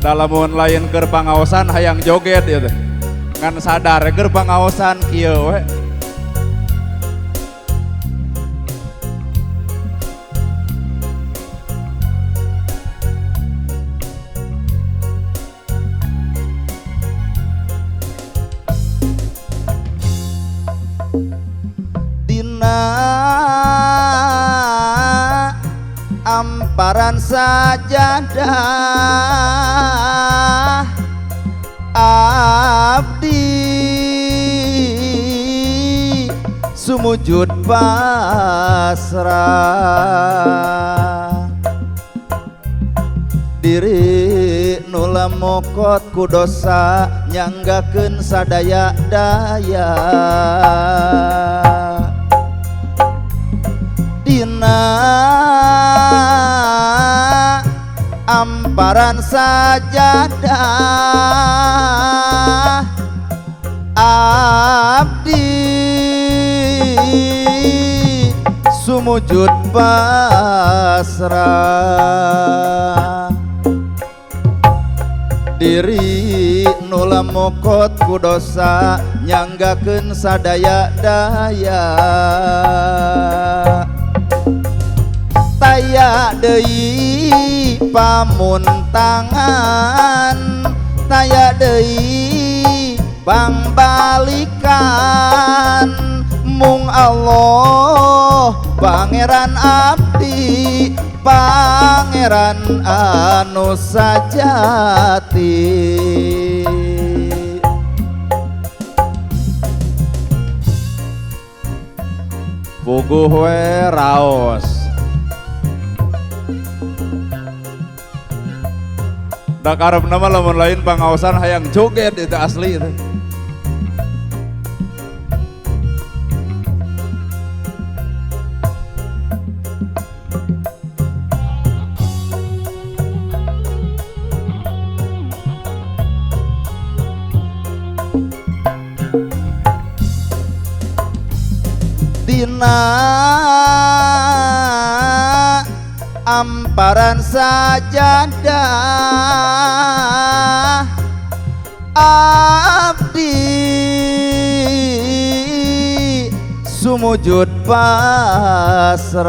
Dalamun lain keur pangaosan hayang joget ya teh. Ngan sadar keur pangaosan kieu we. Dina amparan sajadah abdi sumujud pasrah diri nula mokot ku dosa nyanggakeun sadaya-daya dina amparan sajadah abdi sumujud pasrah diri nula mokot ku dosa nyanggakeun sadaya-daya taya deui pamuntangan taya deui pangbalikan mung Allah pangeran abdi pangeran anu sajati Puguh we raos. Da karepna mah lamun lain pangaosan hayang joget itu asli itu. Dina amparan sajadah abdi sumujud pasrah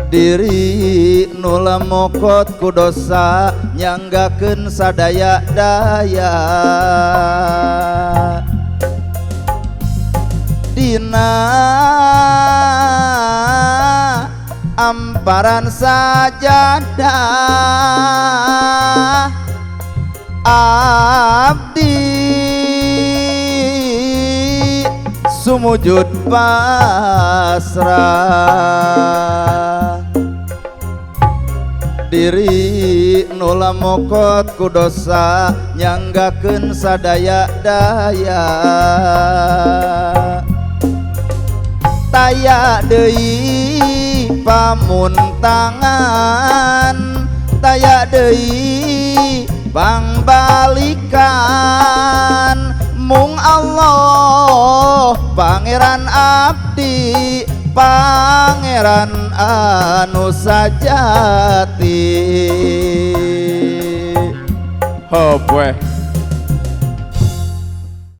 diri nula mokot ku dosa nyanggakeun sadaya-daya dina amparan sajadah abdi sumujud pasrah diri nula mokot ku dosa nyanggakeun sadaya-daya taya deui pamuntangan taya deui pangbalikan mung Allah pangeran abdi pangeran anu sajati Heup weh.